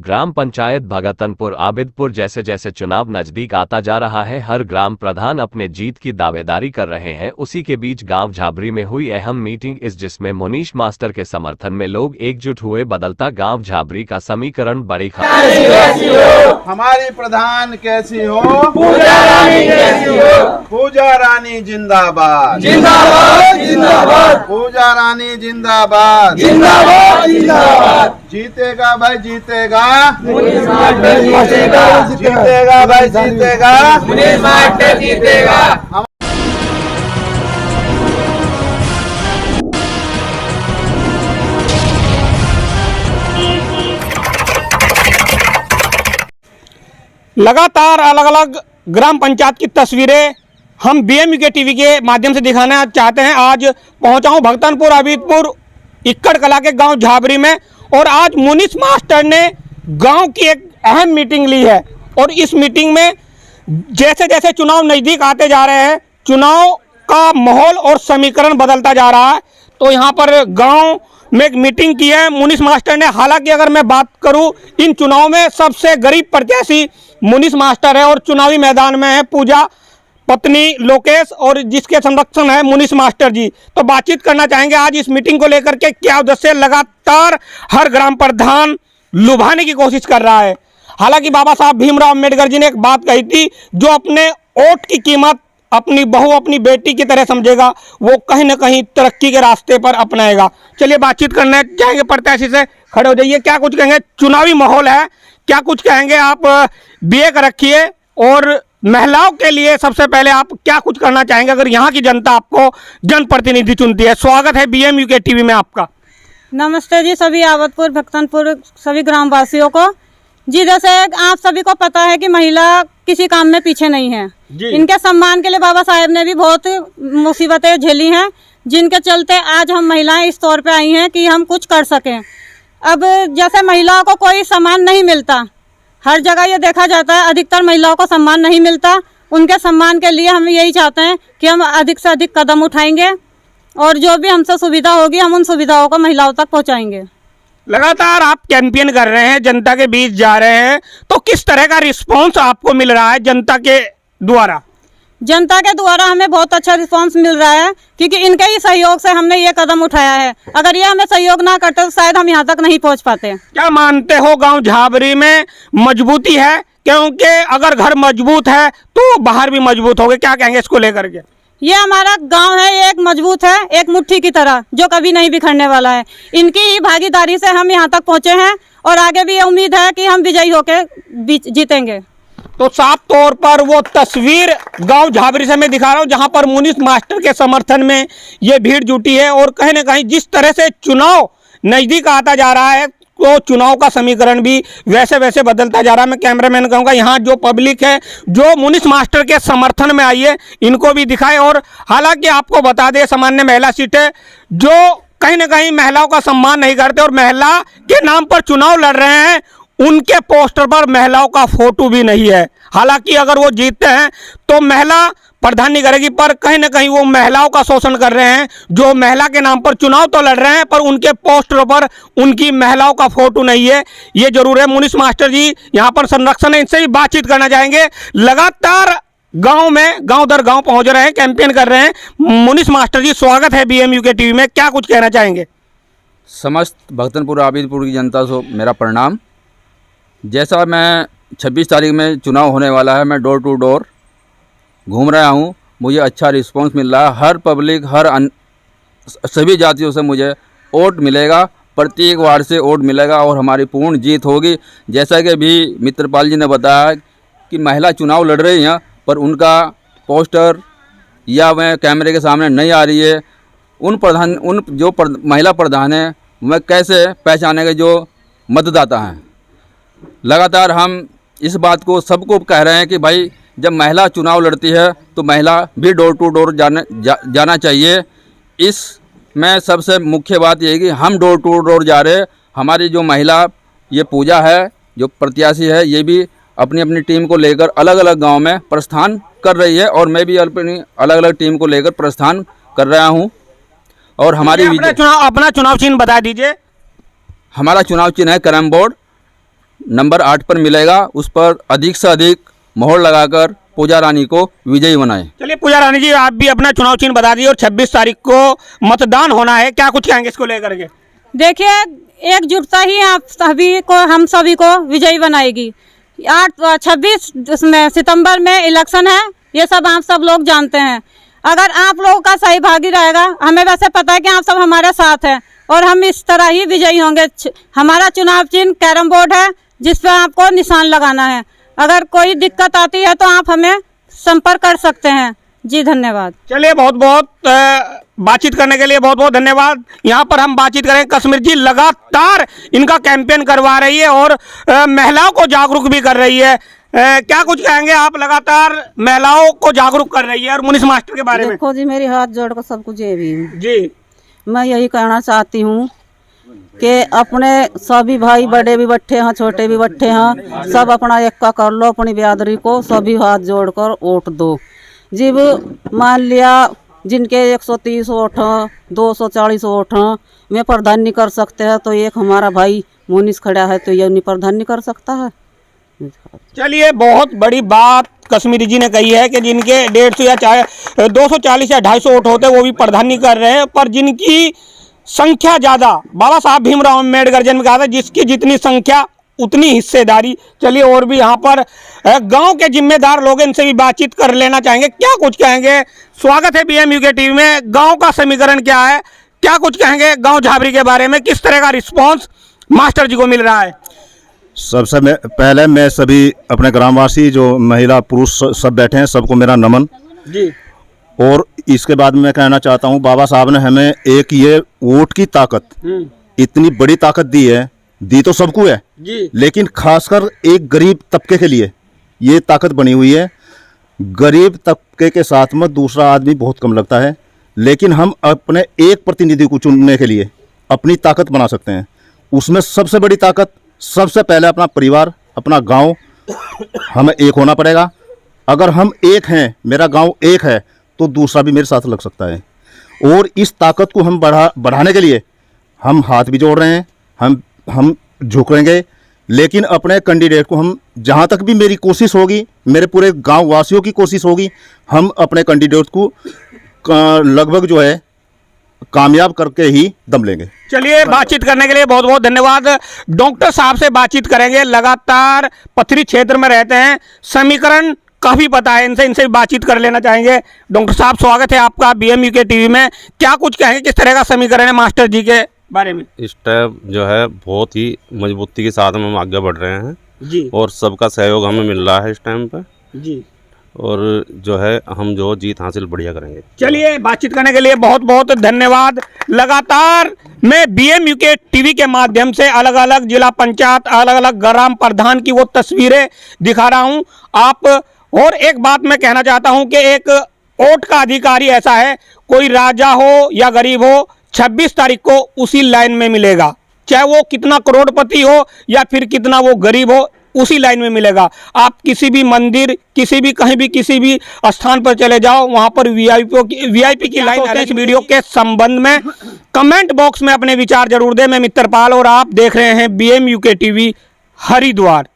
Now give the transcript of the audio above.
ग्राम पंचायत भगतनपुर आबिदपुर जैसे जैसे चुनाव नजदीक आता जा रहा है, हर ग्राम प्रधान अपने जीत की दावेदारी कर रहे हैं। उसी के बीच गांव झाबरी में हुई अहम मीटिंग जिसमें मुनीश मास्टर के समर्थन में लोग एकजुट हुए। बदलता गांव झाबरी का समीकरण बड़ी खबर। हमारी प्रधान कैसी हो, पूजा रानी कैसी हो, पूजा रानी जिंदाबाद जिंदाबाद जिंदाबाद, पूजा रानी जिंदाबाद जिंदाबाद जिंदाबाद। जीतेगा भाई जीतेगा, मुनीश मास्टर जीतेगा, जीतेगा भाई जीतेगा, मुनीश मास्टर जीतेगा। लगातार अलग अलग ग्राम पंचायत की तस्वीरें हम BMU के टीवी के माध्यम से दिखाना चाहते हैं। आज पहुंचा हूं भगतनपुर आबिदपुर इक्कड़ कला के गांव झाबरी में, और आज मुनीश मास्टर ने गांव की एक अहम मीटिंग ली है। और इस मीटिंग में जैसे जैसे चुनाव नज़दीक आते जा रहे हैं, चुनाव का माहौल और समीकरण बदलता जा रहा है। तो यहाँ पर गांव में एक मीटिंग की है मुनीश मास्टर ने। हालांकि अगर मैं बात करूं, इन चुनाव में सबसे गरीब प्रत्याशी मुनीश मास्टर है और चुनावी मैदान में है पूजा पत्नी लोकेश, और जिसके संरक्षण है मुनीश मास्टर जी। तो बातचीत करना चाहेंगे आज इस मीटिंग को लेकर के, क्या उद्देश्य लगातार हर ग्राम प्रधान लुभाने की कोशिश कर रहा है। हालांकि बाबा साहब भीमराव अम्बेडकर जी ने एक बात कही थी, जो अपने वोट की कीमत अपनी बहू अपनी बेटी की तरह समझेगा, वो कहीं ना कहीं तरक्की के रास्ते पर अपनाएगा। चलिए बातचीत करना चाहेंगे प्रत्याशी से, खड़े हो जाइए। क्या कुछ कहेंगे, चुनावी माहौल है, क्या कुछ कहेंगे आप? BA कर रखिए, और महिलाओं के लिए सबसे पहले आप क्या कुछ करना चाहेंगे अगर यहाँ की जनता आपको जनप्रतिनिधि चुनती है? स्वागत है BMU के टीवी में आपका। नमस्ते जी सभी आबिदपुर भगतनपुर सभी ग्रामवासियों को। जी जैसे आप सभी को पता है कि महिला किसी काम में पीछे नहीं है। इनके सम्मान के लिए बाबा साहेब ने भी बहुत मुसीबतें झेली हैं, जिनके चलते आज हम महिलाएं इस तौर पे आई हैं कि हम कुछ कर सकें। अब जैसे महिलाओं को कोई सम्मान नहीं मिलता, हर जगह ये देखा जाता है, अधिकतर महिलाओं को सम्मान नहीं मिलता। उनके सम्मान के लिए हम यही चाहते हैं कि हम अधिक से अधिक कदम उठाएंगे, और जो भी हमसे सुविधा होगी हम उन सुविधाओं को महिलाओं तक पहुंचाएंगे। लगातार आप कैंपेन कर रहे हैं, जनता के बीच जा रहे हैं, तो किस तरह का रिस्पांस आपको मिल रहा है जनता के द्वारा? जनता के द्वारा हमें बहुत अच्छा रिस्पांस मिल रहा है, क्योंकि इनके ही सहयोग से हमने ये कदम उठाया है। अगर ये हमें सहयोग ना करते तो शायद हम यहाँ तक नहीं पहुँच पाते। क्या मानते हो गांव झाबरी में मजबूती है? क्योंकि अगर घर मजबूत है तो बाहर भी मजबूत होंगे, क्या कहेंगे इसको लेकर के? ये हमारा गांव है, ये एक मजबूत है, एक मुट्ठी की तरह, जो कभी नहीं बिखरने वाला है। इनकी ही भागीदारी से हम यहाँ तक पहुँचे हैं, और आगे भी ये उम्मीद है कि हम विजयी होकर जीतेंगे। तो साफ तौर पर वो तस्वीर गांव झाबरी से मैं दिखा रहा हूं, जहां पर मुनीश मास्टर के समर्थन में ये भीड़ जुटी है। और कहीं ना कहीं जिस तरह से चुनाव नज़दीक आता जा रहा है, तो चुनाव का समीकरण भी वैसे वैसे बदलता जा रहा है। मैं कैमरामैन कहूँगा यहाँ जो पब्लिक है जो मुनीश मास्टर के समर्थन में आई है, इनको भी दिखाए। और हालांकि आपको बता दें, सामान्य महिला सीट है, जो कहीं ना कहीं महिलाओं का सम्मान नहीं करते और महिला के नाम पर चुनाव लड़ रहे हैं, उनके पोस्टर पर महिलाओं का फोटो भी नहीं है। हालांकि अगर वो जीतते हैं तो महिला प्रधान नहीं करेगी, पर कहीं ना कहीं वो महिलाओं का शोषण कर रहे हैं। जो महिला के नाम पर चुनाव तो लड़ रहे हैं, पर उनके पोस्टरों पर उनकी महिलाओं का फोटो नहीं है, ये जरूर है। मुनीश मास्टर जी यहाँ पर संरक्षण है, इनसे भी बातचीत करना चाहेंगे। लगातार गांव में गांव दर गांव पहुंच रहे हैं, कैंपेन कर रहे हैं। मुनीश मास्टर जी स्वागत है BMU के टीवी में, क्या कुछ कहना चाहेंगे? समस्त भगतनपुर आबिदपुर की जनता को मेरा प्रणाम। जैसा मैं 26 तारीख में चुनाव होने वाला है, मैं डोर टू डोर घूम रहा हूं, मुझे अच्छा रिस्पांस मिल रहा है। हर पब्लिक सभी जातियों से मुझे वोट मिलेगा, प्रत्येक वार्ड से वोट मिलेगा, और हमारी पूर्ण जीत होगी। जैसा कि भी मित्रपाल जी ने बताया कि महिला चुनाव लड़ रही हैं, पर उनका पोस्टर या वह कैमरे के सामने नहीं आ रही है। उन जो महिला प्रधान हैं, वह कैसे पहचानेंगे जो मतदाता हैं। लगातार हम इस बात को सबको कह रहे हैं कि भाई जब महिला चुनाव लड़ती है तो महिला भी डोर टू डोर जाना चाहिए। इसमें सबसे मुख्य बात यह है कि हम डोर टू डोर जा रहे हैं। हमारी जो महिला ये पूजा है, जो प्रत्याशी है, ये भी अपनी अपनी टीम को लेकर अलग अलग गांव में प्रस्थान कर रही है, और मैं भी अपनी अलग अलग टीम को लेकर प्रस्थान कर रहा हूं। और हमारी अपना चुनाव चिन्ह बता दीजिए। हमारा चुनाव चिन्ह है कैरम बोर्ड, नंबर 8 पर मिलेगा, उस पर अधिक से अधिक मोहर लगाकर पूजा रानी को विजयी बनाएं। चलिए पूजा रानी जी, आप भी अपना चुनाव चिन्ह बता दीजिए और 26 तारीख को मतदान होना है, क्या कुछ कहेंगे इसको लेकर के? देखिए, एकजुटता ही हम सभी को विजयी बनाएगी। 26 सितंबर में इलेक्शन है, ये सब आप सब लोग जानते हैं। अगर आप लोगों का सही भागी रहेगा, हमें वैसे पता है कि आप सब हमारे साथ हैं और हम इस तरह ही विजयी होंगे। हमारा चुनाव चिन्ह कैरम बोर्ड है, जिस पर आपको निशान लगाना है। अगर कोई दिक्कत आती है तो आप हमें संपर्क कर सकते हैं। जी धन्यवाद। चलिए बहुत बहुत बातचीत करने के लिए बहुत बहुत धन्यवाद। यहाँ पर हम बातचीत करें, कश्मीर जी लगातार इनका कैंपेन करवा रही है और महिलाओं को जागरूक भी कर रही है। क्या कुछ कहेंगे आप? लगातार महिलाओं को जागरूक कर रही है और मुनीष मास्टर के बारे में। देखो जी, मेरी हाथ जोड़कर सबको जय भीम जी। मैं यही कहना चाहती हूँ कि अपने सभी भाई, बड़े भी बैठे हैं, छोटे भी बैठे हैं, सब अपना एक्का कर लो, अपनी बिरादरी को सभी हाथ जोड़कर वोट दो। जब मान लिया जिनके 130 वोट हैं, 240 वोट हैं, में प्रधान नहीं कर सकते हैं, तो एक हमारा भाई मुनीष खड़ा है, तो ये नहीं प्रधान नहीं कर सकता है। चलिए बहुत बड़ी बात कश्मीरी जी ने कही है कि जिनके 150 या 240 या 250 वोट होते हैं वो भी प्रधान नहीं कर रहे हैं, पर जिनकी संख्या ज़्यादा, बाबा साहब भीमराव अम्बेडकर जी ने कहा था जिसकी जितनी संख्या उतनी हिस्सेदारी। चलिए और भी यहाँ पर गांव के जिम्मेदार लोग, इनसे भी बातचीत कर लेना चाहेंगे, क्या कुछ कहेंगे। स्वागत है BMUK टीवी में। गांव का समीकरण क्या है, क्या कुछ कहेंगे गांव झाबरी के बारे में, किस तरह का रिस्पांस मास्टर जी को मिल रहा है? सबसे पहले मैं सभी अपने ग्रामवासी जो महिला पुरुष सब बैठे हैं सबको मेरा नमन जी। और इसके बाद मैं कहना चाहता हूँ, बाबा साहब ने हमें एक ये वोट की ताकत, इतनी बड़ी ताकत दी तो सबको है जी, लेकिन खासकर एक गरीब तबके के लिए ये ताकत बनी हुई है। गरीब तबके के साथ में दूसरा आदमी बहुत कम लगता है, लेकिन हम अपने एक प्रतिनिधि को चुनने के लिए अपनी ताकत बना सकते हैं। उसमें सबसे बड़ी ताकत, सबसे पहले अपना परिवार, अपना गांव, हमें एक होना पड़ेगा। अगर हम एक हैं, मेरा गांव एक है, तो दूसरा भी मेरे साथ लग सकता है। और इस ताकत को हम बढ़ाने के लिए हम हाथ भी जोड़ रहे हैं, हम झुकेंगे, लेकिन अपने कैंडिडेट को हम, जहां तक भी मेरी कोशिश होगी, मेरे पूरे गांव वासियों की कोशिश होगी, हम अपने कैंडिडेट को लगभग जो है कामयाब करके ही दम लेंगे। चलिए बातचीत करने के लिए बहुत बहुत धन्यवाद। डॉक्टर साहब से बातचीत करेंगे, लगातार पथरी क्षेत्र में रहते हैं, समीकरण काफी पता है इनसे भी बातचीत कर लेना चाहेंगे। डॉक्टर साहब स्वागत है आपका BMUK टीवी में। क्या कुछ कहेंगे, किस तरह का समीकरण है मास्टर जी के बारे में? इस टाइम जो है बहुत ही मजबूती के साथ हम आगे बढ़ रहे हैं जी, और सबका सहयोग हमें मिल रहा है इस टाइम पे जी, और जो है हम जो जीत हासिल बढ़िया करेंगे। चलिए बातचीत करने के लिए बहुत बहुत धन्यवाद। लगातार मैं BMUK टीवी के माध्यम से अलग अलग जिला पंचायत, अलग अलग ग्राम प्रधान की वो तस्वीरें दिखा रहा हूं आप। और एक बात मैं कहना चाहता हूं कि एक वोट का अधिकारी ऐसा है, कोई राजा हो या गरीब हो, 26 तारीख को उसी लाइन में मिलेगा, चाहे वो कितना करोड़पति हो या फिर कितना वो गरीब हो, उसी लाइन में मिलेगा। आप किसी भी मंदिर, किसी भी कहीं भी किसी भी स्थान पर चले जाओ, वहां पर VIP की लाइन है। इस वीडियो के संबंध में कमेंट बॉक्स में अपने विचार जरूर दें। मैं मित्रपाल और आप देख रहे हैं BMUK टीवी हरिद्वार।